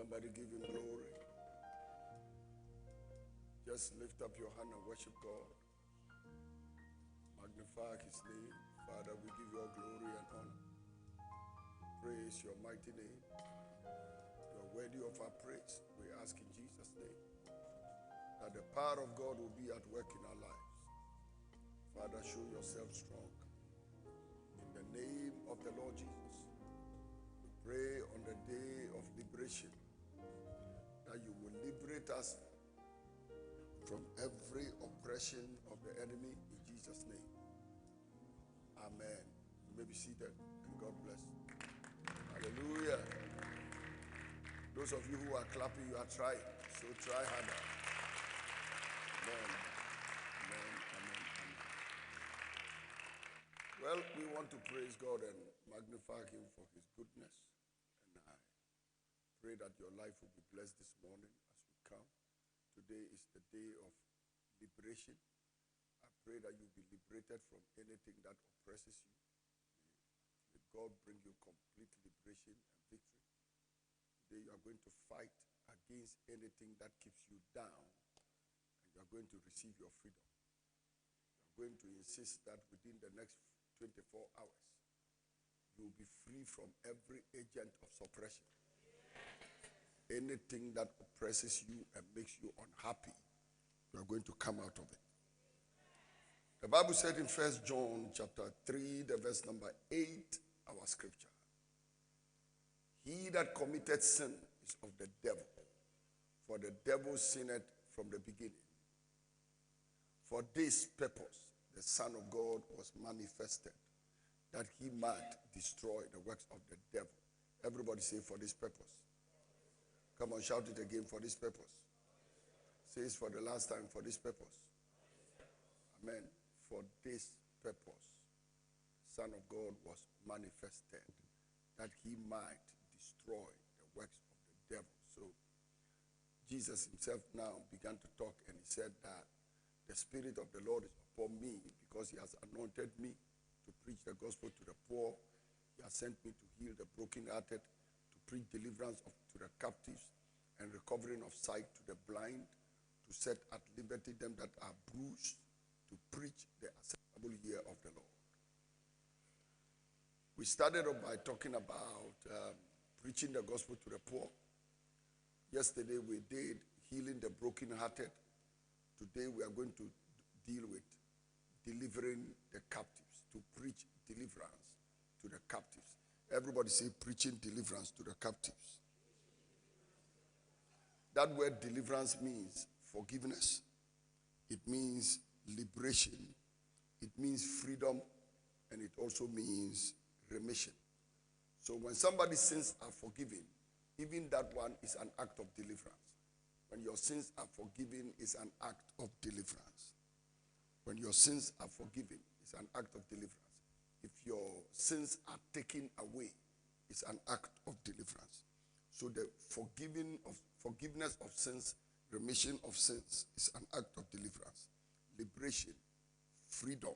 Somebody give him glory. Just lift up your hand and worship God. Magnify his name. Father, we give you all glory and honor. Praise your mighty name. You are worthy of our praise. We ask in Jesus' name that the power of God will be at work in our lives. Father, show yourself strong. In the name of the Lord Jesus, we pray on the day of liberation that you will liberate us from every oppression of the enemy in Jesus' name. Amen. You may be seated and God bless. Hallelujah. Those of you who are clapping, you are trying. So try harder. Amen. Amen. Amen. Amen. Well, we want to praise God and magnify him for his goodness. And I pray that your life will be blessed this morning as we come. Today is the day of liberation. I pray that you'll be liberated from anything that oppresses you. May God bring you complete liberation and victory. Today you are going to fight against anything that keeps you down, and you are going to receive your freedom. You are going to insist that within the next 24 hours, you will be free from every agent of suppression. Anything that oppresses you and makes you unhappy, you are going to come out of it. The Bible said in 1 John chapter 3, the verse number 8, our scripture. He that committed sin is of the devil, for the devil sinned from the beginning. For this purpose, the Son of God was manifested, that he might destroy the works of the devil. Everybody say, for this purpose. Come on, shout it again, for this purpose. Say it for the last time, for this purpose. Amen. For this purpose, the Son of God was manifested, that he might destroy the works of the devil. So, Jesus himself now began to talk, and he said that the Spirit of the Lord is upon me because he has anointed me to preach the gospel to the poor. He has sent me to heal the brokenhearted, to preach deliverance to the captives and recovering of sight to the blind, to set at liberty them that are bruised, to preach the acceptable year of the Lord. We started off by talking about preaching the gospel to the poor. Yesterday we did healing the brokenhearted. Today we are going to deal with delivering the captives, to preach deliverance to the captives. Everybody say preaching deliverance to the captives. That word deliverance means forgiveness. It means liberation. It means freedom. And it also means remission. So when somebody's sins are forgiven, even that one is an act of deliverance. When your sins are forgiven, it's an act of deliverance. When your sins are forgiven, it's an act of deliverance. If your sins are taken away, it's an act of deliverance. So the forgiveness of sins, remission of sins is an act of deliverance. Liberation, freedom.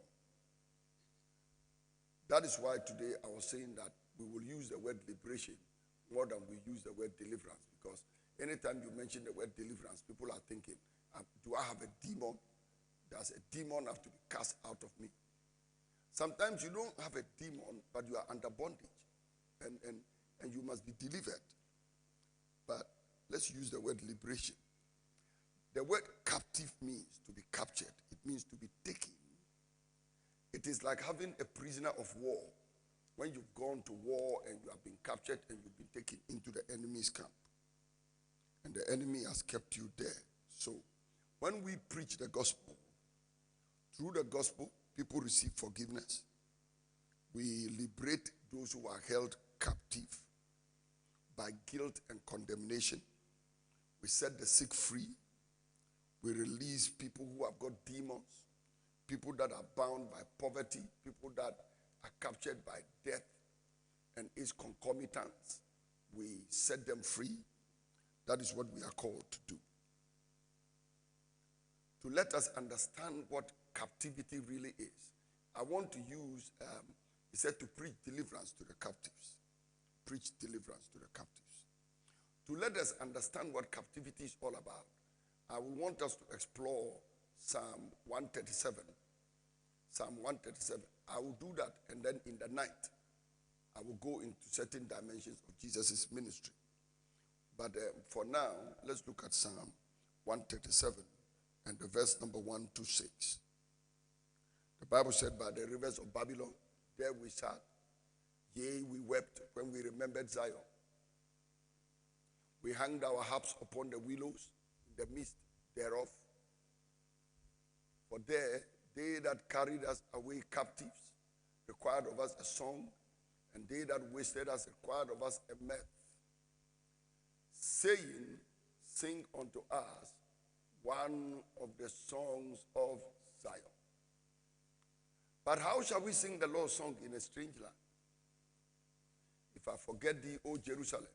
That is why today I was saying that we will use the word liberation more than we use the word deliverance, because anytime you mention the word deliverance, people are thinking, do I have a demon? Does a demon have to be cast out of me? Sometimes you don't have a demon, but you are under bondage, and you must be delivered. But let's use the word liberation. The word captive means to be captured. It means to be taken. It is like having a prisoner of war. When you've gone to war and you have been captured and you've been taken into the enemy's camp. And the enemy has kept you there. So, when we preach the gospel, through the gospel, people receive forgiveness. We liberate those who are held captive by guilt and condemnation. We set the sick free. We release people who have got demons, people that are bound by poverty, people that are captured by death and its concomitants. We set them free. That is what we are called to do. To let us understand what captivity really is, I want to use, he said, to preach deliverance to the captives. Preach deliverance to the captives. To let us understand what captivity is all about. I will want us to explore Psalm 137. Psalm 137. I will do that, and then in the night, I will go into certain dimensions of Jesus' ministry. But for now, let's look at Psalm 137 and the verse number 1 to 6. The Bible said, by the rivers of Babylon, there we sat. Yea, we wept when we remembered Zion. We hanged our harps upon the willows in the midst thereof. For there, they that carried us away captives required of us a song, and they that wasted us required of us a mirth, saying, sing unto us one of the songs of Zion. But how shall we sing the Lord's song in a strange land? If I forget thee, O Jerusalem,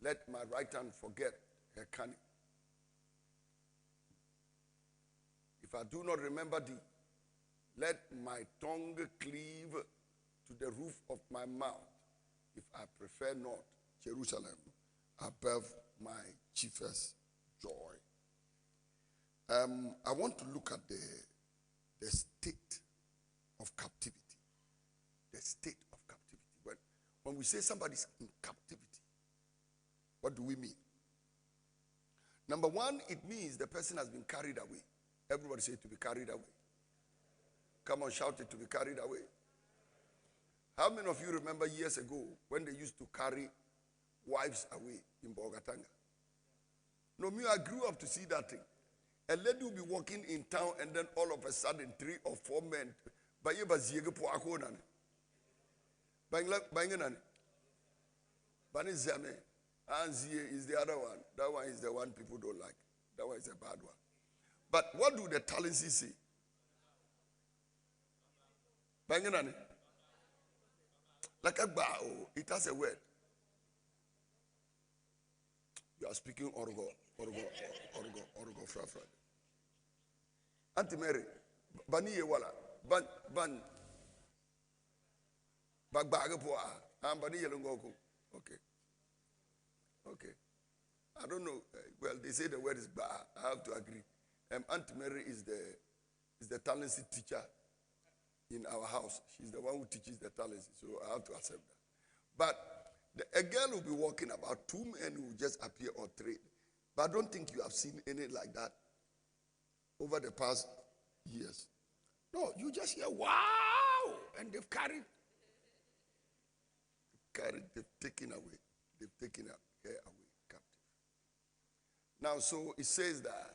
let my right hand forget her cunning. If I do not remember thee, let my tongue cleave to the roof of my mouth, if I prefer not Jerusalem above my chiefest joy. I want to look at the state of captivity. The state of captivity. When we say somebody's in captivity, what do we mean? Number one, it means the person has been carried away. Everybody say to be carried away. Come on, shout it, to be carried away. How many of you remember years ago when they used to carry wives away in Bolgatanga? No, me, I grew up to see that thing. A lady will be walking in town and then all of a sudden 3 or 4 men. Anzie is the other one. That one is the one people don't like. That one is a bad one. But what do the Talensi say? Banganani. Like a bow, it has a word. You are speaking Orgo, Frafra. Auntie Mary, Bani Wala, Ban, Bagbagapoa, and Bani Yelongoku. Okay. I don't know. Well, they say the word is ba. I have to agree. Auntie Mary is the talented teacher in our house. She's the one who teaches the talents, so I have to accept that. But a girl will be walking about, 2 men who just appear or 3. But I don't think you have seen any like that over the past years. No, you just hear, wow! And they've carried, they've taken away. They've taken her away captive. Now, so it says that,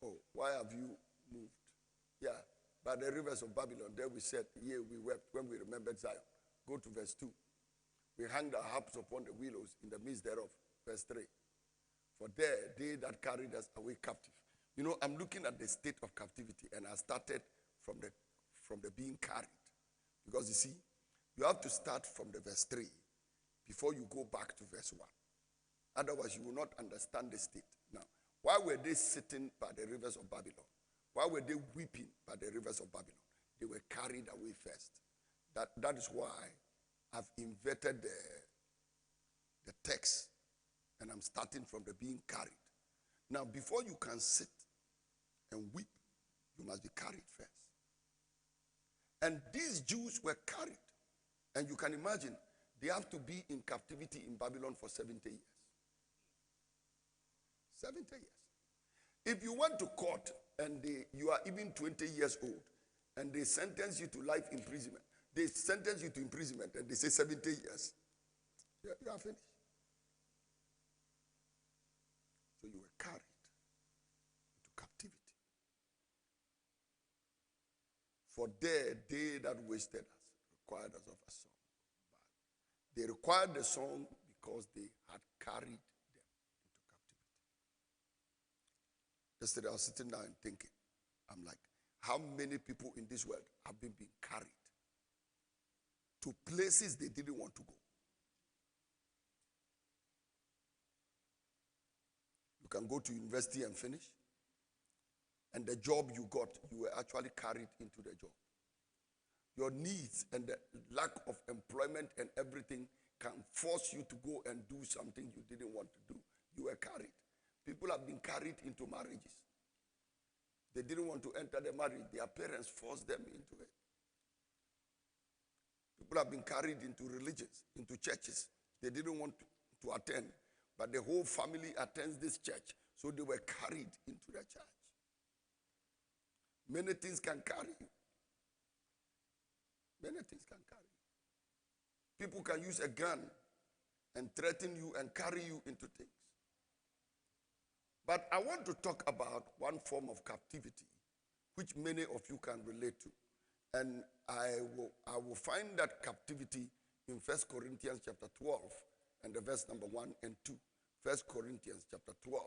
oh, why have you moved? Yeah, by the rivers of Babylon, there we said, yea, we wept when we remembered Zion. Go to verse 2. We hanged our harps upon the willows in the midst thereof. Verse 3. For there, they that carried us away captive. You know, I'm looking at the state of captivity, and I started from the being carried. Because you see, you have to start from the verse 3 before you go back to verse 1. Otherwise, you will not understand the state. Now, why were they sitting by the rivers of Babylon? Why were they weeping by the rivers of Babylon? They were carried away first. That is why I've inverted the text, and I'm starting from the being carried. Now, before you can sit and weep, you must be carried first. And these Jews were carried. And you can imagine, they have to be in captivity in Babylon for 70 years. 70 years. If you went to court and you are even 20 years old and they sentence you to life imprisonment, they sentence you to imprisonment and they say 70 years, you are finished. So you were carried into captivity. For there, they that wasted us required us of a song. They required the song because they had carried them into captivity. Yesterday I was sitting down and thinking, I'm like, how many people in this world have been carried to places they didn't want to go? You can go to university and finish, and the job you got, you were actually carried into the job. Your needs and the lack of employment and everything can force you to go and do something you didn't want to do. You were carried. People have been carried into marriages. They didn't want to enter the marriage. Their parents forced them into it. People have been carried into religions, into churches. They didn't want to attend, but the whole family attends this church. So they were carried into the church. Many things can carry you. Many things can carry you. People can use a gun and threaten you and carry you into things. But I want to talk about one form of captivity, which many of you can relate to. And I will find that captivity in 1 Corinthians chapter 12 and the verse number 1 and 2. 1 Corinthians chapter 12,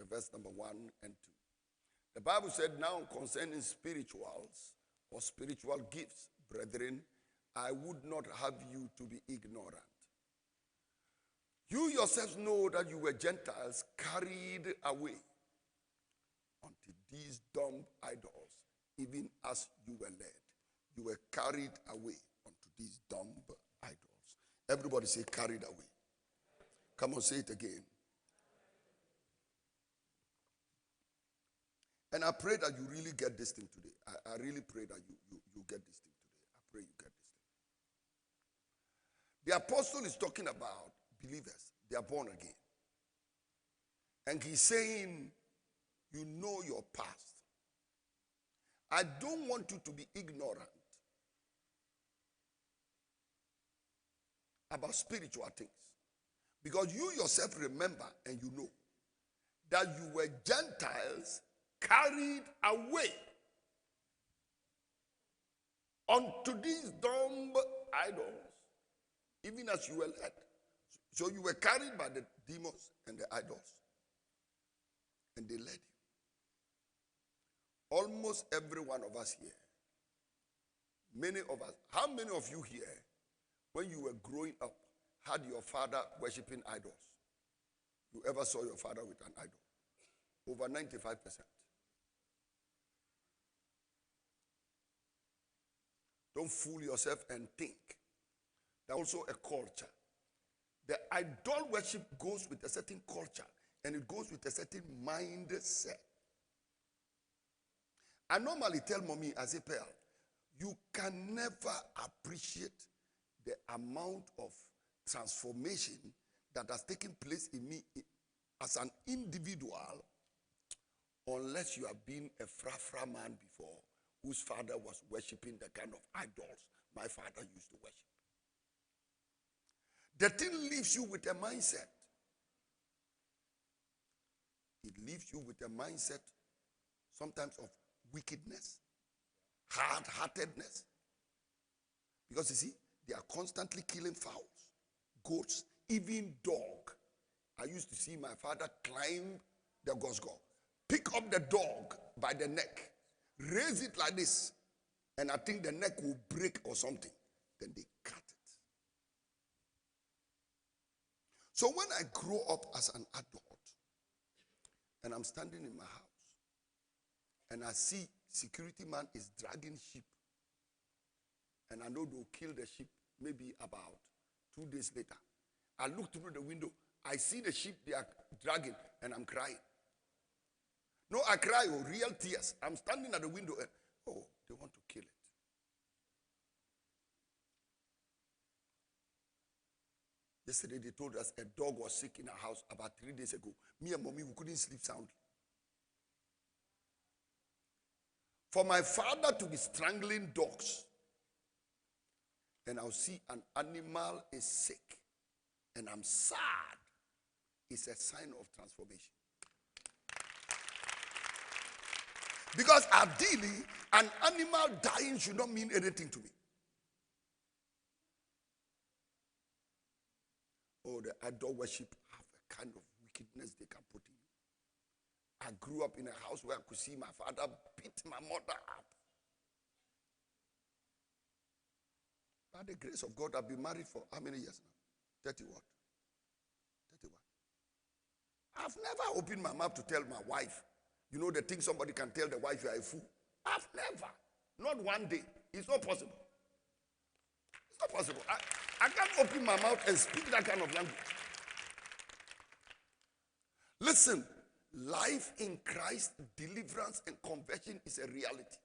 the verse number 1 and 2. The Bible said, now concerning spirituals or spiritual gifts, brethren, I would not have you to be ignorant. You yourselves know that you were Gentiles carried away unto these dumb idols, even as you were led. You were carried away unto these dumb idols. Everybody say carried away. Come on, say it again. And I pray that you really get this thing today. I really pray that you get this thing today. I pray you get this thing. The apostle is talking about believers. They are born again. And he's saying, you know your past. I don't want you to be ignorant about spiritual things. Because you yourself remember and you know that you were Gentiles carried away unto these dumb idols, even as you were led. So you were carried by the demons and the idols, and they led you. Almost every one of us here, many of us, how many of you here, when you were growing up, had your father worshiping idols? You ever saw your father with an idol? Over 95%. Don't fool yourself and think. There's also a culture. The idol worship goes with a certain culture and it goes with a certain mindset. I normally tell mommy, I say, Pearl, you can never appreciate the amount of transformation that has taken place in me as an individual unless you have been a fra man before whose father was worshiping the kind of idols my father used to worship. The thing leaves you with a mindset. It leaves you with a mindset sometimes of wickedness, hard-heartedness. Because you see, they are constantly killing fowls, goats, even dog. I used to see my father climb the gosgo, pick up the dog by the neck, raise it like this, and I think the neck will break or something. Then they cut it. So when I grow up as an adult, and I'm standing in my house, and I see security man is dragging sheep, and I know they'll kill the sheep maybe about 2 days later. I look through the window, I see the sheep they are dragging, and I'm crying. No, I cry, real tears. I'm standing at the window and, they want to kill it. Yesterday they told us a dog was sick in our house about 3 days ago. Me and mommy, we couldn't sleep soundly. For my father to be strangling dogs, and I'll see an animal is sick, and I'm sad, it's a sign of transformation. Because ideally, an animal dying should not mean anything to me. Oh, the idol worship have a kind of wickedness they can put in you. I grew up in a house where I could see my father beat my mother up. By the grace of God, I've been married for how many years now? 30 what? 31. I've never opened my mouth to tell my wife, you know the thing somebody can tell the wife you are a fool. I've never. Not one day. It's not possible. It's not possible. I can't open my mouth and speak that kind of language. Listen, life in Christ, deliverance and conversion is a reality.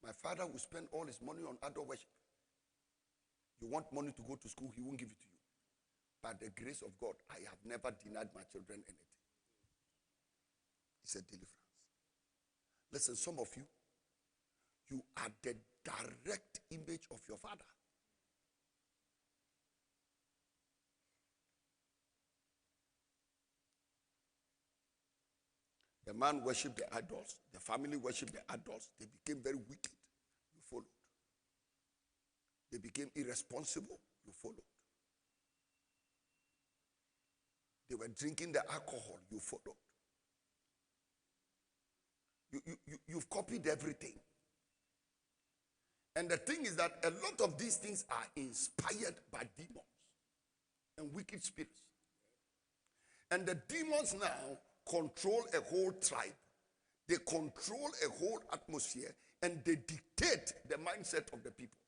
My father will spend all his money on adult worship. You want money to go to school, he won't give it to you. By the grace of God, I have never denied my children anything. It's a deliverance. Listen, some of you, you are the direct image of your father. The man worshipped the idols. The family worshipped the idols. They became very wicked. You followed. They became irresponsible. You followed. They were drinking the alcohol. You followed. You've copied everything. And the thing is that a lot of these things are inspired by demons and wicked spirits. And the demons now control a whole tribe. They control a whole atmosphere and they dictate the mindset of the people.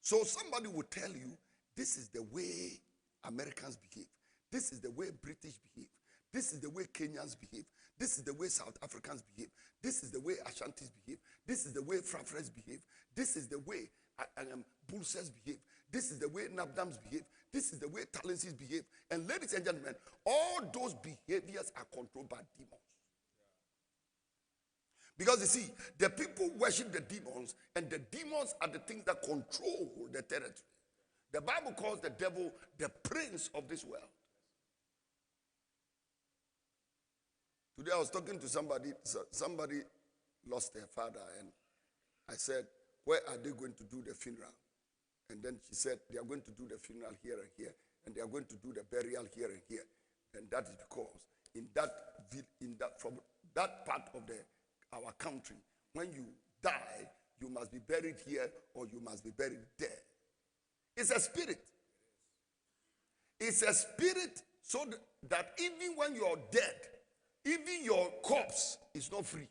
So somebody will tell you, this is the way Americans behave. This is the way British behave. This is the way Kenyans behave. This is the way South Africans behave. This is the way Ashantis behave. This is the way Frafres behave. This is the way Bulsers behave. This is the way Nabdams behave. This is the way Talensis behave. And ladies and gentlemen, all those behaviors are controlled by demons. Because you see, the people worship the demons, and the demons are the things that control the territory. The Bible calls the devil the prince of this world. Today I was talking to somebody lost their father, and I said, where are they going to do the funeral? And then she said, they are going to do the funeral here and here, and they are going to do the burial here and here. And that is because from that part of our country, when you die, you must be buried here or you must be buried there. It's a spirit. It's a spirit so that even when you're dead, even your corpse is not free.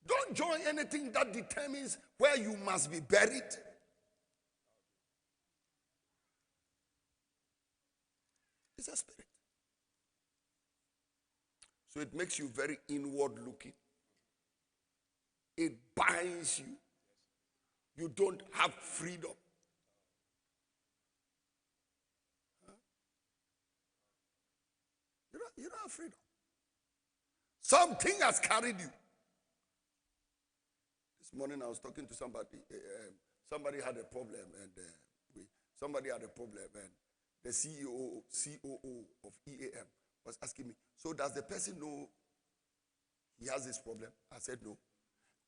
Don't join anything that determines where you must be buried. It's a spirit. So it makes you very inward looking. It binds you. You don't have freedom. You don't have freedom. Something has carried you. This morning I was talking to somebody. Somebody had a problem, and somebody had a problem, and the COO of EAM was asking me, so does the person know he has this problem? I said no.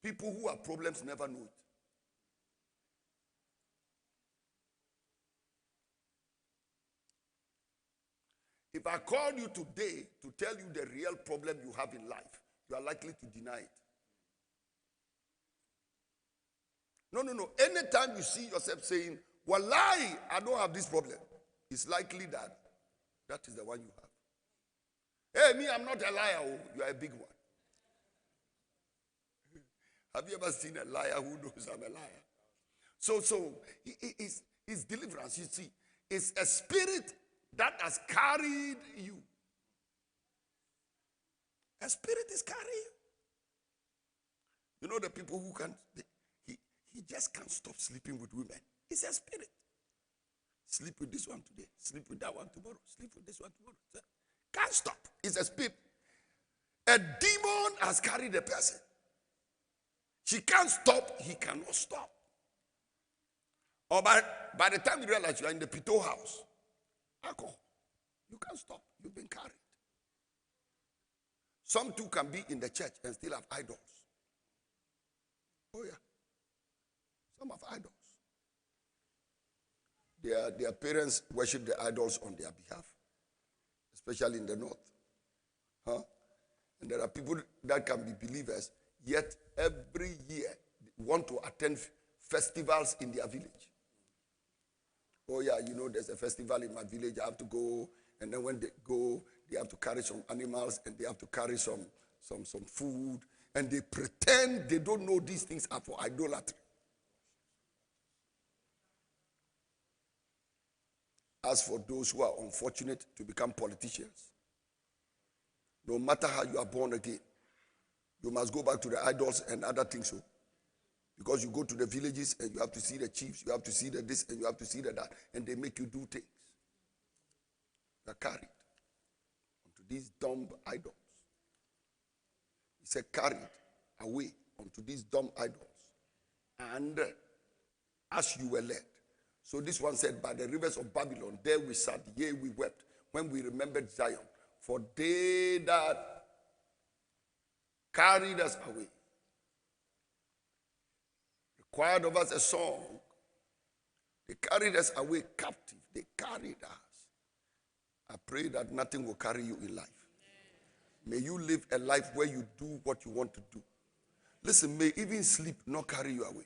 People who have problems never know it. If I call you today to tell you the real problem you have in life, you are likely to deny it. No. Anytime you see yourself saying, Wallahi, I don't have this problem, it's likely that that is the one you have. Hey, me, I'm not a liar. Oh, you are a big one. Have you ever seen a liar who knows I'm a liar? So it's deliverance, you see. It's a spirit that has carried you. A spirit is carrying you. You know the people who can't, he just can't stop sleeping with women. It's a spirit. Sleep with this one today, sleep with that one tomorrow, sleep with this one tomorrow. Can't stop. It's a spirit. A demon has carried a person. She can't stop, he cannot stop. Or by the time you realize you are in the Pito house, alcohol, you can't stop. You've been carried. Some too can be in the church and still have idols. Oh yeah. Some have idols. Their parents worship the idols on their behalf, especially in the north. And there are people that can be believers, yet every year want to attend festivals in their village. Oh yeah, you know, there's a festival in my village, I have to go. And then when they go, they have to carry some animals and they have to carry some some food, and they pretend they don't know these things are for idolatry. As for those who are unfortunate to become politicians, no matter how you are born again, you must go back to the idols and other things. So, because you go to the villages and you have to see the chiefs, you have to see the this and you have to see the that, and they make you do things. You are carried onto these dumb idols. He said, carried away onto these dumb idols. And as you were led. So this one said, by the rivers of Babylon, there we sat, yea, we wept, when we remembered Zion. For they that carried us away required of us a song. They carried us away captive. They carried us. I pray that nothing will carry you in life. May you live a life where you do what you want to do. Listen, may even sleep not carry you away.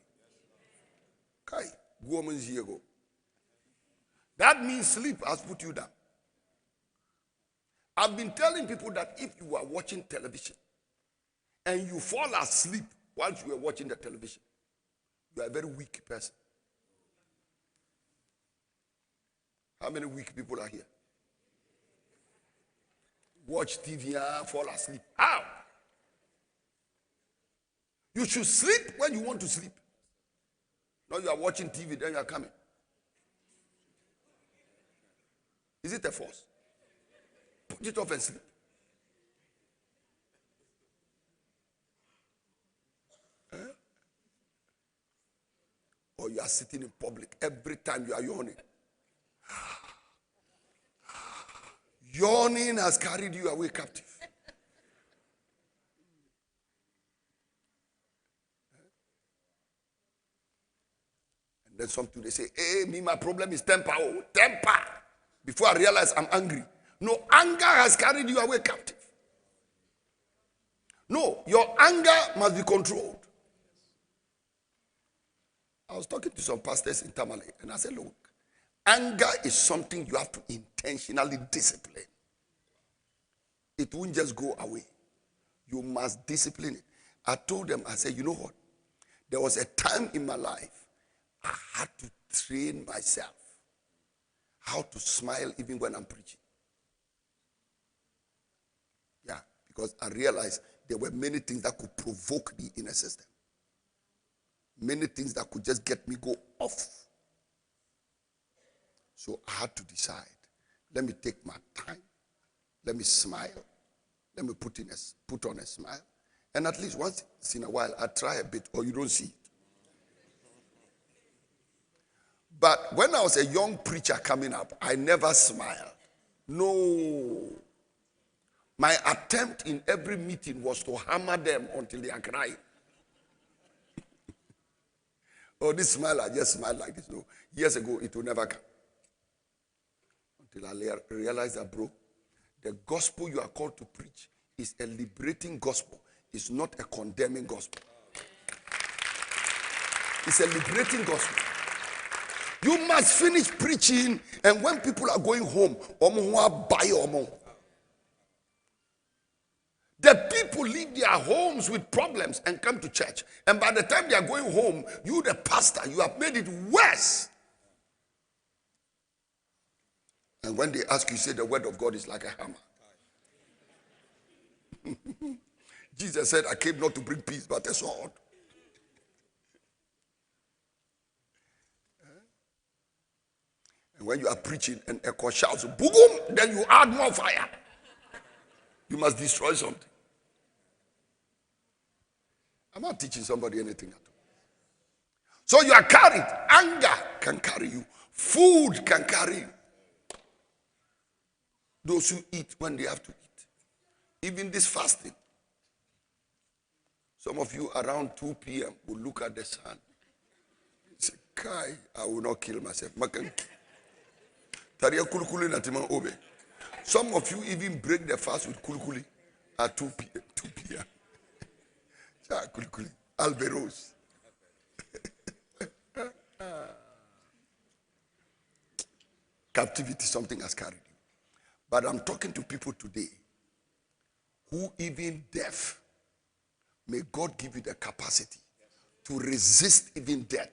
Kai, woman's here go. That means sleep has put you down. I've been telling people that if you are watching television and you fall asleep while you are watching the television, you are a very weak person. How many weak people are here? Watch TV and fall asleep. How? You should sleep when you want to sleep. Now you are watching TV, then you are coming. Is it a force? Put it off and sleep. Or you are sitting in public every time you are yawning. Yawning has carried you away captive. And then something they say, hey, me, my problem is temper. Oh, temper. Before I realize I'm angry. No, anger has carried you away captive. No, your anger must be controlled. I was talking to some pastors in Tamale, and I said, look, anger is something you have to intentionally discipline. It won't just go away. You must discipline it. I told them, I said, you know what? There was a time in my life I had to train myself how to smile even when I'm preaching. Yeah, because I realized there were many things that could provoke the inner system. Many things that could just get me go off. So I had to decide, let me take my time. Let me smile. Let me put on a smile. And at least once in a while, I try a bit, or you don't see it. But when I was a young preacher coming up, I never smiled. No. My attempt in every meeting was to hammer them until they are crying. Oh, this smile, I just smiled like this. No. Years ago, it will never come. Until I realized that, bro, the gospel you are called to preach is a liberating gospel. It's not a condemning gospel. It's a liberating gospel. You must finish preaching, and when people are going home, the people leave their homes with problems and come to church. And by the time they are going home, you, the pastor, you have made it worse. And when they ask you, say the word of God is like a hammer. Jesus said, I came not to bring peace, but a sword. And when you are preaching and echo shouts, boom, then you add more fire. You must destroy something. I'm not teaching somebody anything at all. So you are carried. Anger can carry you. Food can carry you. Those who eat when they have to eat. Even this fasting. Some of you around 2 p.m. will look at the sun. Say, Kai, I will not kill myself. Some of you even break the fast with kulukuli at 2 p.m. Kulukuli. Alberos. Captivity, something has carried you. But I'm talking to people today who even deaf, may God give you the capacity to resist even death.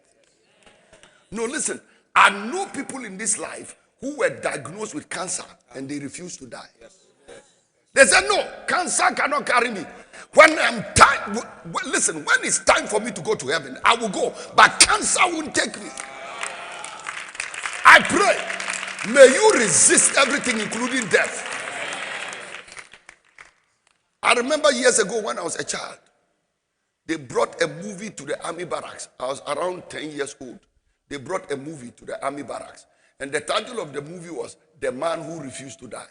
No, listen, I know people in this life who were diagnosed with cancer and they refused to die. They said, no, cancer cannot carry me. When I'm time, listen, when it's time for me to go to heaven, I will go, but cancer won't take me. I pray, may you resist everything, including death. I remember years ago when I was a child, they brought a movie to the army barracks. I was around 10 years old. They brought a movie to the army barracks. And the title of the movie was The Man Who Refused to Die.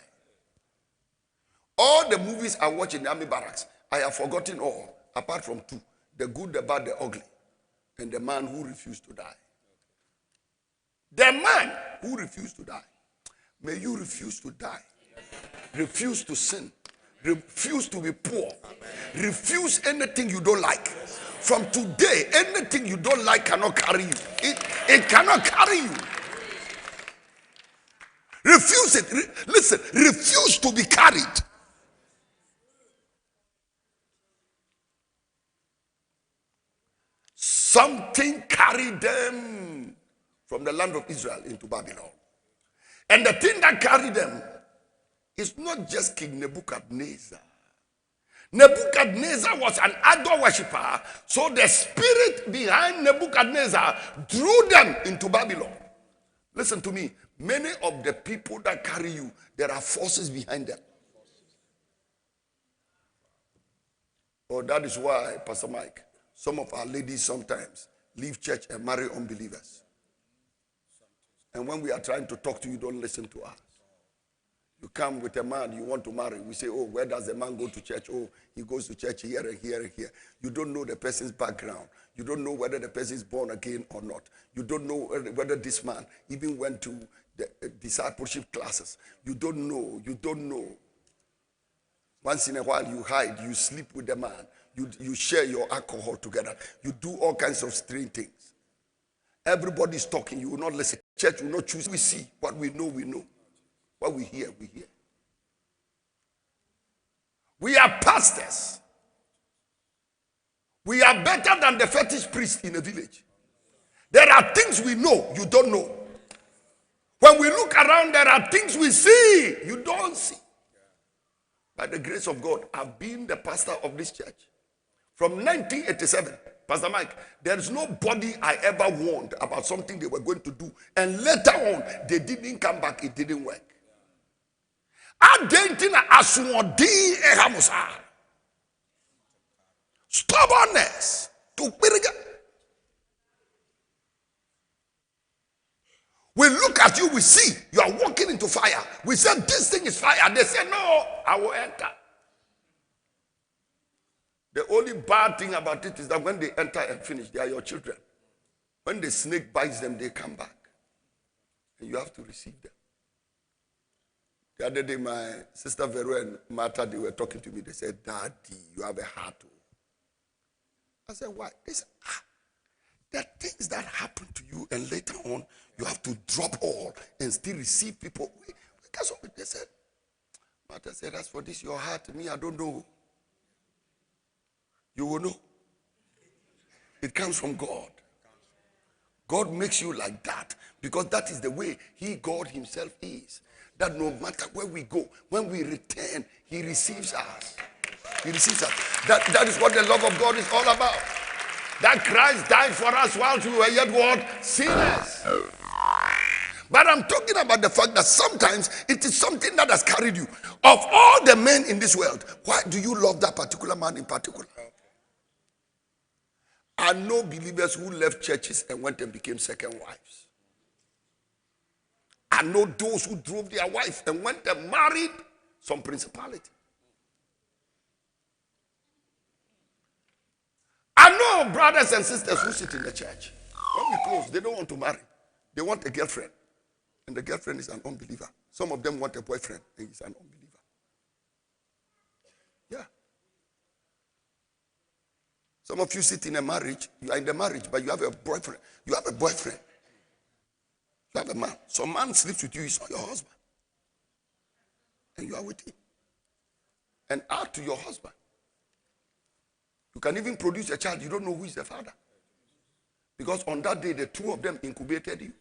All the movies I watch in the army barracks, I have forgotten all, apart from two. The good, the bad, the ugly. And The Man Who Refused to Die. The man who refused to die. May you refuse to die. Refuse to sin. Refuse to be poor. Refuse anything you don't like. From today, anything you don't like cannot carry you. It cannot carry you. Refuse it. Listen, refuse to be carried. Something carried them from the land of Israel into Babylon. And the thing that carried them is not just King Nebuchadnezzar. Nebuchadnezzar was an idol worshiper, so the spirit behind Nebuchadnezzar drew them into Babylon. Listen to me, many of the people that carry you, there are forces behind them. Oh, that is why, Pastor Mike, some of our ladies sometimes leave church and marry unbelievers. And when we are trying to talk to you, don't listen to us. You come with a man you want to marry. We say, oh, where does the man go to church? Oh, he goes to church here and here and here. You don't know the person's background. You don't know whether the person is born again or not. You don't know whether this man even went to the discipleship classes. You don't know. You don't know. Once in a while you hide. You sleep with the man. You share your alcohol together. You do all kinds of strange things. Everybody's talking. You will not listen. Church will not choose. We see what we know, we know. What we hear, we hear. We are pastors. We are better than the fetish priest in a village. There are things we know, you don't know. When we look around, there are things we see, you don't see. By the grace of God, I've been the pastor of this church. From 1987, Pastor Mike, there is nobody I ever warned about something they were going to do. And later on, they didn't come back, it didn't work. Stubbornness. We look at you, we see you are walking into fire. We said this thing is fire. They say no, I will enter. The only bad thing about it is that when they enter and finish, they are your children. When the snake bites them, they come back. And you have to receive them. The other day, my sister Vero and Martha, they were talking to me. They said, Daddy, you have a heart. I said, why? They said, there are things that happen to you, and later on, you have to drop all and still receive people. Guess what they said? Martha said, as for this, your heart, me, I don't know. You will know. It comes from God. God makes you like that because that is the way God himself is. That no matter where we go, when we return, he receives us. He receives us. That is what the love of God is all about. That Christ died for us while we were yet what? Sinners. But I'm talking about the fact that sometimes it is something that has carried you. Of all the men in this world, why do you love that particular man in particular? I know believers who left churches and went and became second wives. I know those who drove their wife and went and married some principality. I know brothers and sisters who sit in the church. When we close, they don't want to marry. They want a girlfriend. And the girlfriend is an unbeliever. Some of them want a boyfriend and he's an unbeliever. Yeah. Some of you sit in a marriage, you are in the marriage, but you have a boyfriend. You have a boyfriend. You have a man. Some man sleeps with you, he's not your husband. And you are with him. and add to your husband. You can even produce a child, you don't know who is the father. Because on that day, the two of them incubated you.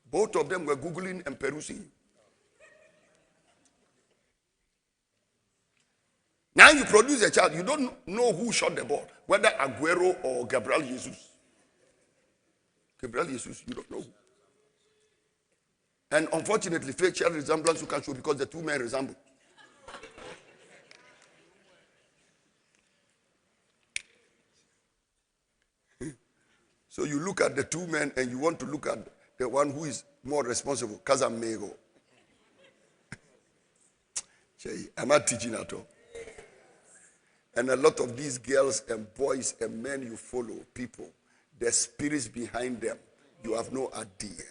Both of them were Googling and perusing you. Now you produce a child, you don't know who shot the ball, whether Aguero or Gabriel Jesus. Gabriel Jesus, you don't know who. And unfortunately, facial resemblance you can show because the two men resemble. So you look at the two men and you want to look at the one who is more responsible. Kazamego. I'm not teaching at all. And a lot of these girls and boys and men you follow, people, the spirits behind them, you have no idea.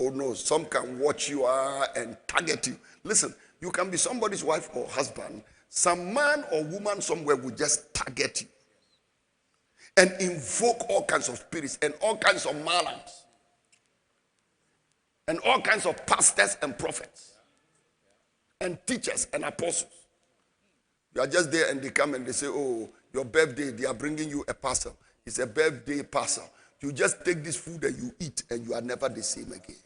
Oh no, some can watch you and target you. Listen, you can be somebody's wife or husband. Some man or woman somewhere will just target you and invoke all kinds of spirits and all kinds of malams and all kinds of pastors and prophets and teachers and apostles. You are just there and they come and they say, oh, your birthday, they are bringing you a parcel. It's a birthday parcel. You just take this food and you eat and you are never the same again.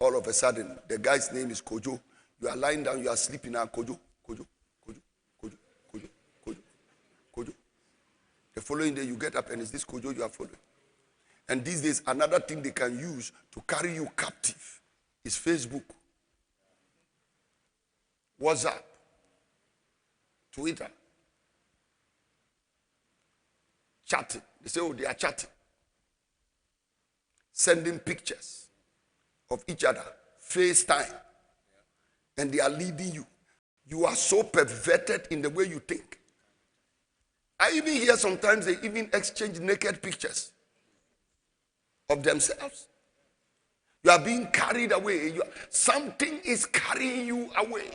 All of a sudden, the guy's name is Kojo. You are lying down, you are sleeping now. Kojo, Kojo, Kojo, Kojo, Kojo, Kojo, Kojo. The following day, you get up and it's this Kojo you are following. And these days, another thing they can use to carry you captive is Facebook, WhatsApp, Twitter, chatting. They say, oh, they are chatting. Sending pictures of each other, FaceTime, and they are leading you. You are so perverted in the way you think. I even hear sometimes they even exchange naked pictures of themselves. You are being carried away. Something is carrying you away.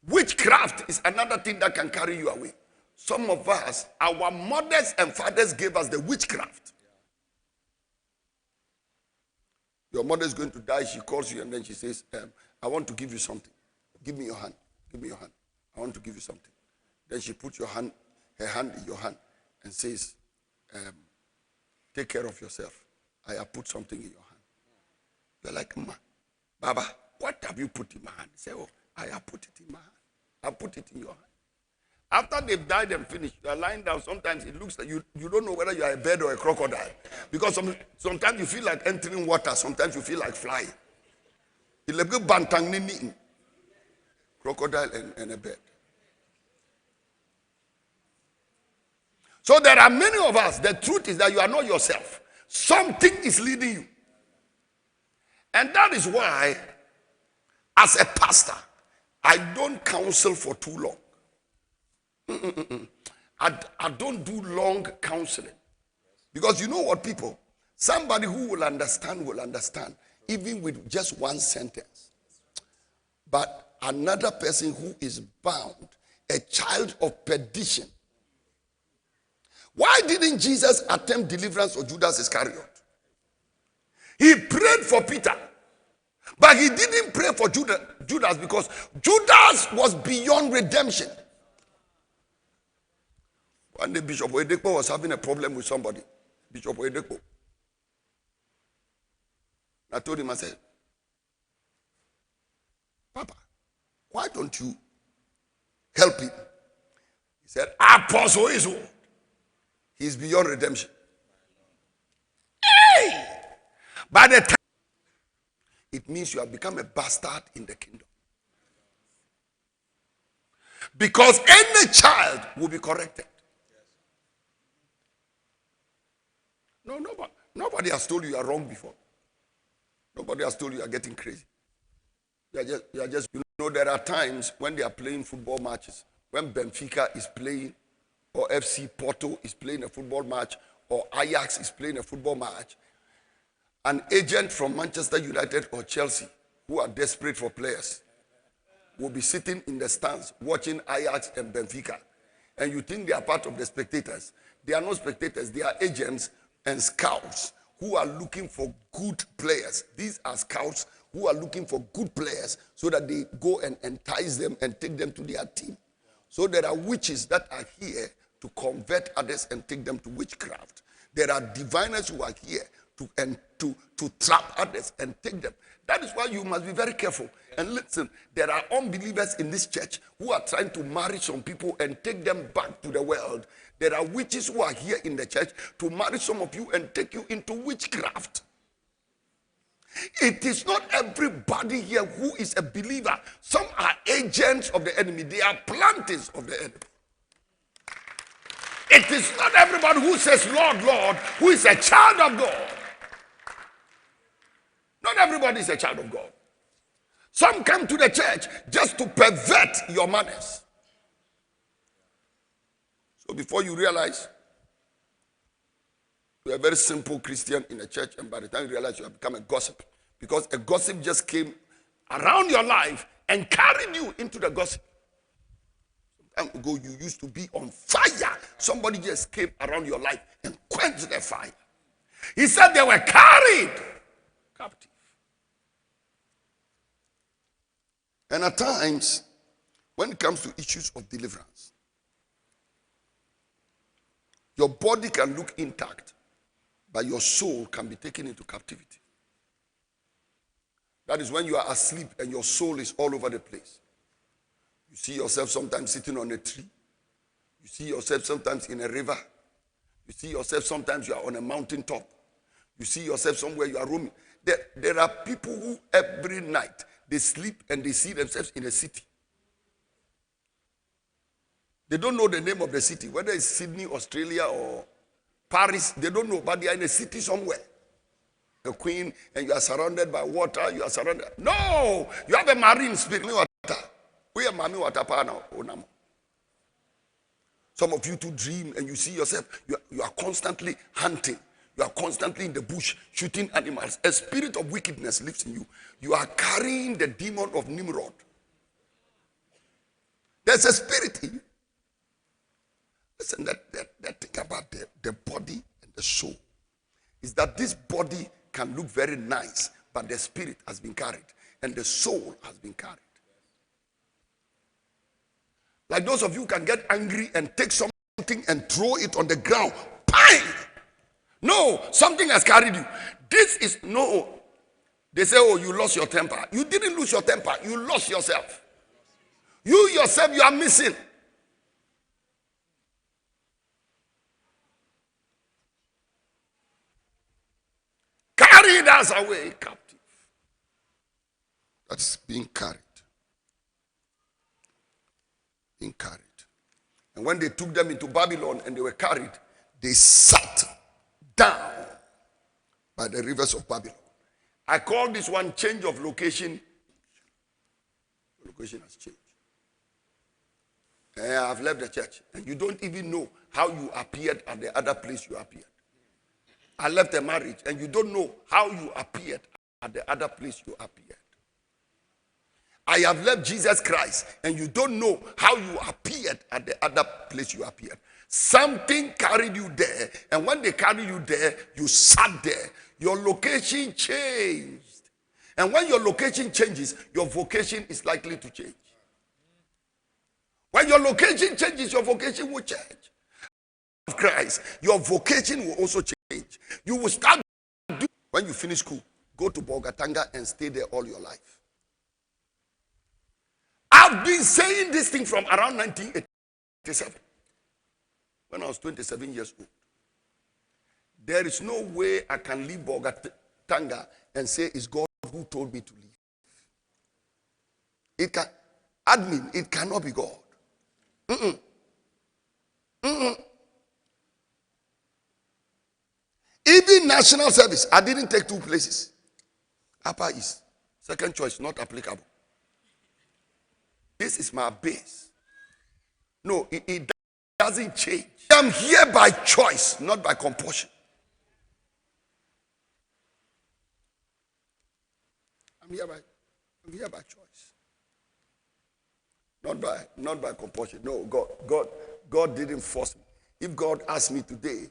Witchcraft is another thing that can carry you away. Some of us, our mothers and fathers gave us the witchcraft. Your mother is going to die, she calls you and then she says, I want to give you something. Give me your hand. Give me your hand. I want to give you something. Then she puts her hand in your hand and says, take care of yourself. I have put something in your hand. You're like, Ma, Baba, what have you put in my hand? Say, oh, I have put it in my hand. I put it in your hand. After they've died and finished, you are lying down. Sometimes it looks like you don't know whether you are a bird or a crocodile. Because sometimes you feel like entering water. Sometimes you feel like flying. Crocodile and a bird. So there are many of us. The truth is that you are not yourself. Something is leading you. And that is why, as a pastor, I don't counsel for too long. I don't do long counseling. Because you know what, people? Somebody who will understand, even with just one sentence. But another person who is bound, a child of perdition. Why didn't Jesus attempt deliverance of Judas Iscariot? He prayed for Peter. But he didn't pray for Judas because Judas was beyond redemption. One day Bishop Oyedepo was having a problem with somebody. Bishop Oyedepo. I told him, I said, Papa, why don't you help him? He said, Apostle is old. He's beyond redemption. Hey! By the time, it means you have become a bastard in the kingdom. Because any child will be corrected. No, nobody has told you you are wrong before. Nobody has told you you are getting crazy. You are just, there are times when they are playing football matches, when Benfica is playing, or FC Porto is playing a football match, or Ajax is playing a football match, an agent from Manchester United or Chelsea, who are desperate for players, will be sitting in the stands watching Ajax and Benfica. And you think they are part of the spectators. They are not spectators. They are agents and scouts who are looking for good players. These are scouts who are looking for good players so that they go and entice them and take them to their team. So there are witches that are here to convert others and take them to witchcraft. There are diviners who are here to trap others and take them. That is why you must be very careful. And listen, there are unbelievers in this church who are trying to marry some people and take them back to the world. There are witches who are here in the church to marry some of you and take you into witchcraft. It is not everybody here who is a believer. Some are agents of the enemy. They are planters of the enemy. It is not everybody who says, Lord, Lord, who is a child of God. Not everybody is a child of God. Some come to the church just to pervert your manners. So before you realize, you're a very simple Christian in a church, and by the time you realize, you have become a gossip. Because a gossip just came around your life and carried you into the gossip. Some time ago, you used to be on fire. Somebody just came around your life and quenched the fire. He said they were carried captive. And at times, when it comes to issues of deliverance, your body can look intact, but your soul can be taken into captivity. That is when you are asleep and your soul is all over the place. You see yourself sometimes sitting on a tree. You see yourself sometimes in a river. You see yourself sometimes you are on a mountaintop. You see yourself somewhere you are roaming. There are people who every night they sleep and they see themselves in a city. They don't know the name of the city, whether it's Sydney, Australia, or Paris. They don't know, but they are in a city somewhere. A queen, and you are surrounded by water. You are surrounded. No, you have a marine spirit. We are mami water now. Some of you too dream, and you see yourself. You are constantly hunting. You are constantly in the bush shooting animals. A spirit of wickedness lives in you. You are carrying the demon of Nimrod. There's a spirit in you. Listen, that thing about the body and the soul is that this body can look very nice, but the spirit has been carried and the soul has been carried. Like those of you can get angry and take something and throw it on the ground. Bang! No, something has carried you. This is no. They say, oh, you lost your temper. You didn't lose your temper. You lost yourself. You yourself, you are missing. Carried us away captive. That's being carried. Being carried. And when they took them into Babylon and they were carried, they sat down by the rivers of Babylon. I call this one change of location. The location has changed. I've left the church, and you don't even know how you appeared at the other place you appeared. I left a marriage, and you don't know how you appeared at the other place you appeared. I have left Jesus Christ, and you don't know how you appeared at the other place you appeared. Something carried you there, and when they carried you there, you sat there. Your location changed. And when your location changes, your vocation is likely to change. When your location changes, your vocation will change. Of Christ, your vocation will also change. You will start when you finish school, go to Bolgatanga and stay there all your life. I've been saying this thing from around 1987, when I was 27 years old. There is no way I can leave Bolgatanga and say it's God who told me to leave. It can, admin, it cannot be God. Even national service, I didn't take two places. Upper East, second choice, not applicable. This is my base. No, it doesn't change. I'm here by choice, not by compulsion. I'm here by choice. Not by compulsion. No, God didn't force me. If God asked me today,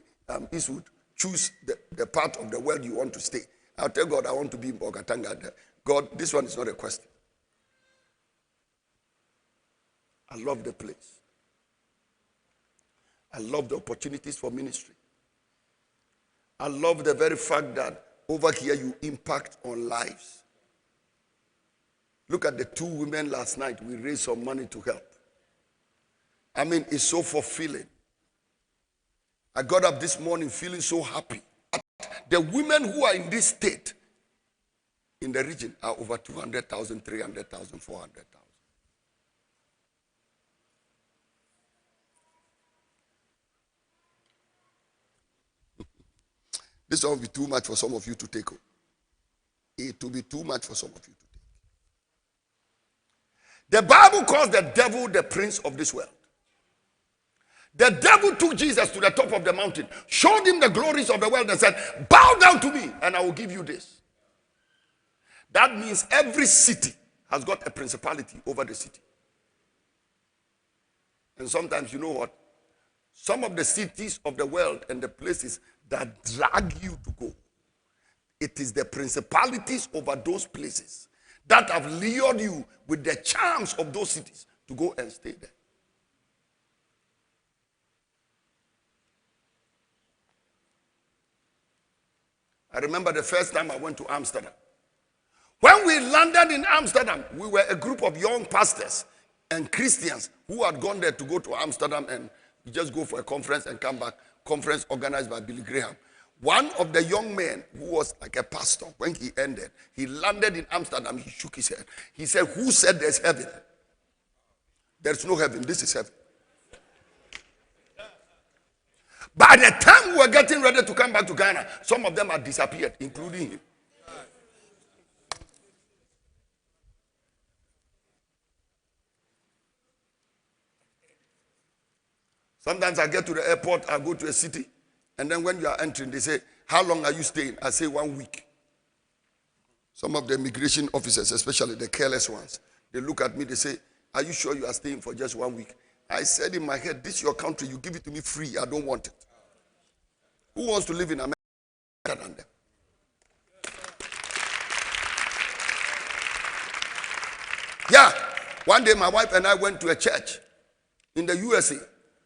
Eastwood, choose the part of the world you want to stay, I'll tell God I want to be in Bolgatanga. God, this one is not a question. I love the place. I love the opportunities for ministry. I love the very fact that over here you impact on lives. Look at the 2 women last night. We raised some money to help. I mean, it's so fulfilling. I got up this morning feeling so happy. The women who are in this state, in the region, are over 200,000, 300,000, 400,000. This will be too much for some of you to take. It will be too much for some of you to take. The Bible calls the devil the prince of this world. The devil took Jesus to the top of the mountain, showed him the glories of the world and said, bow down to me and I will give you this. That means every city has got a principality over the city. And sometimes, you know what? Some of the cities of the world and the places that drag you to go, it is the principalities over those places that have lured you with the charms of those cities to go and stay there. I remember the first time I went to Amsterdam. When we landed in Amsterdam, we were a group of young pastors and Christians who had gone there to go to Amsterdam and just go for a conference and come back. Conference organized by Billy Graham. One of the young men who was like a pastor, when he ended, he landed in Amsterdam, he shook his head. He said, who said there's heaven? There's no heaven, this is heaven. By the time we were getting ready to come back to Ghana, some of them had disappeared, including him. Sometimes I get to the airport, I go to a city, and then when you are entering, they say, how long are you staying? I say 1 week. Some of the immigration officers, especially the careless ones, they look at me, they say, are you sure you are staying for just 1 week? I said in my head, this is your country, you give it to me free, I don't want it. Who wants to live in America than them? Yeah, one day my wife and I went to a church in the USA.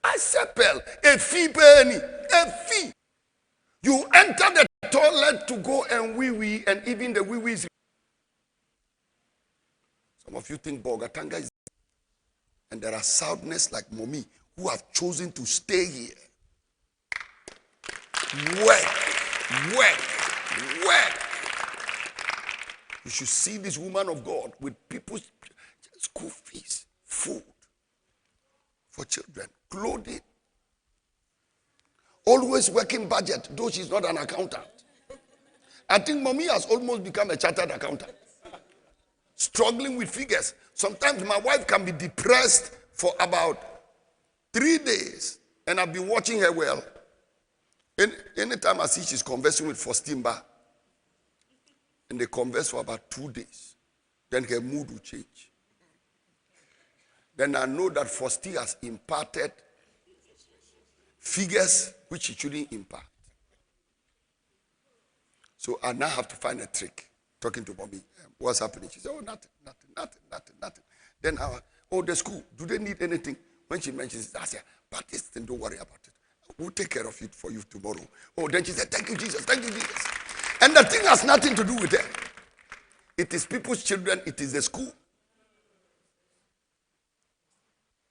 I said, "Pell, a fee penny, a fee. You enter the toilet to go and wee-wee, and even the wee-wees." Some of you think Bolgatanga is, and there are Southerners like Mommy who have chosen to stay here. Work. You should see this woman of God with people's school fees, food for children, clothing. Always working budget, though she's not an accountant. I think Mommy has almost become a chartered accountant. Struggling with figures. Sometimes my wife can be depressed for about 3 days, and I've been watching her well. Anytime I see she's conversing with Faustimba, and they converse for about 2 days, then her mood will change. Then I know that Fausti has imparted figures which she shouldn't impart. So I now have to find a trick. Talking to Mommy, what's happening? She said, oh, nothing. Then the school, do they need anything? When she mentions it, I said, but this thing, don't worry about it. We'll take care of it for you tomorrow. Oh, then she said, thank you, Jesus, thank you, Jesus. And the thing has nothing to do with her. It is people's children, it is the school.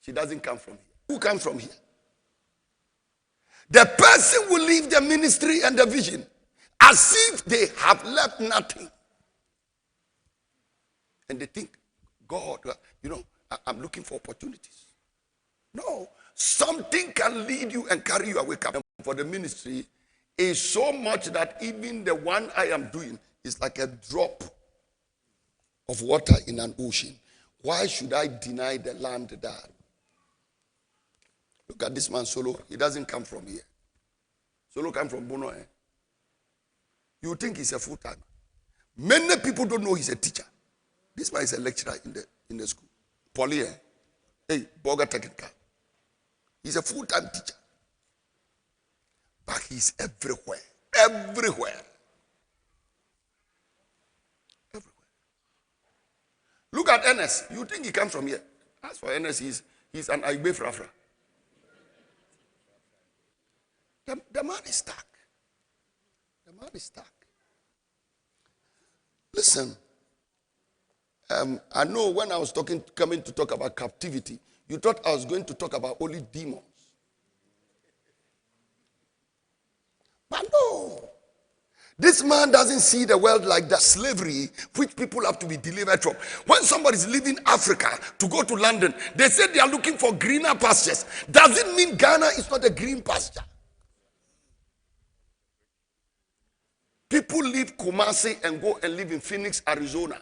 She doesn't come from here. Who comes from here? The person will leave the ministry and the vision as if they have left nothing. And they think, God, I'm looking for opportunities. No, something can lead you and carry you away. For the ministry is so much that even the one I am doing is like a drop of water in an ocean. Why should I deny the land that? Look at this man Solo. He doesn't come from here. Solo comes from Bono. You think he's a full-timer. Many people don't know he's a teacher. This man is a lecturer in the school. Paulie. Hey, Boga Technical. He's a full-time teacher. But he's everywhere. Everywhere. Look at Ernest. You think he comes from here? As for Ernest, he's an Igbe Frafra. The man is stuck. The man is stuck. Listen, I know when I was coming to talk about captivity, you thought I was going to talk about only demons. But no. This man doesn't see the world like that. Slavery, which people have to be delivered from. When somebody is leaving Africa to go to London, they say they are looking for greener pastures. Doesn't mean Ghana is not a green pasture. People leave Kumasi and go and live in Phoenix, Arizona.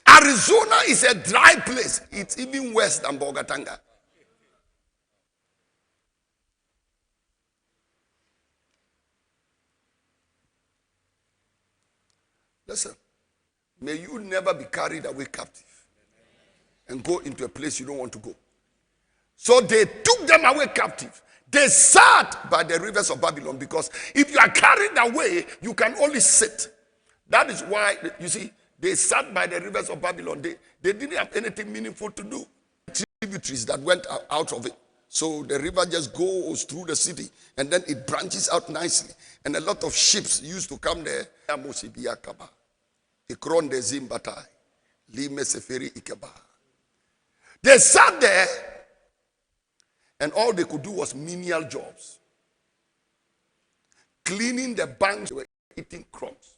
Arizona is a dry place. It's even worse than Bolgatanga. Listen, may you never be carried away captive and go into a place you don't want to go. So they took them away captive. They sat by the rivers of Babylon, because if you are carried away, you can only sit. That is why, you see, they sat by the rivers of Babylon. They didn't have anything meaningful to do. Tributaries that went out of it. So the river just goes through the city, and then it branches out nicely. And a lot of ships used to come there. They sat there, and all they could do was menial jobs. Cleaning the banks, they were eating crumbs.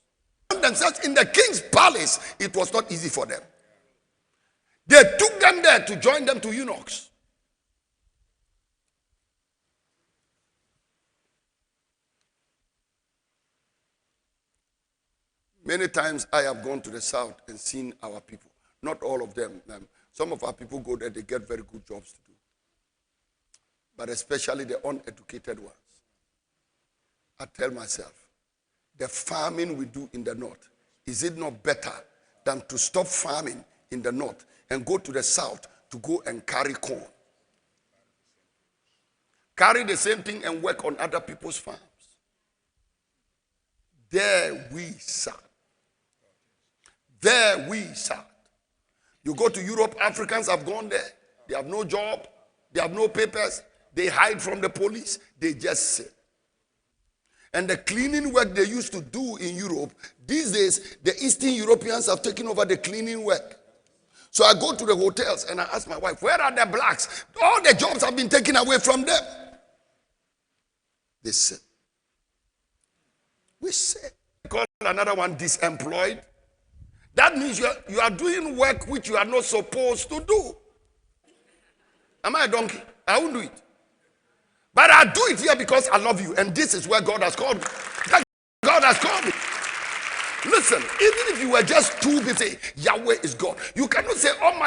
Themselves in the king's palace, it was not easy for them. They took them there to join them to eunuchs. Many times I have gone to the south and seen our people. Not all of them. Some of our people go there, they get very good jobs to do. But especially the uneducated ones. I tell myself, the farming we do in the north, is it not better than to stop farming in the north and go to the south to go and carry corn? Carry the same thing and work on other people's farms. There we sat. There we sat. You go to Europe, Africans have gone there. They have no job. They have no papers. They hide from the police. They just sit. And the cleaning work they used to do in Europe, these days, the Eastern Europeans have taken over the cleaning work. So I go to the hotels and I ask my wife, where are the blacks? All the jobs have been taken away from them. They sit. We sit. Call another one disemployed. That means you are doing work which you are not supposed to do. Am I a donkey? I won't do it. But I do it here because I love you. And this is where God has called me. God has called me. Listen, even if you were just two people say, Yahweh is God, you cannot say, oh my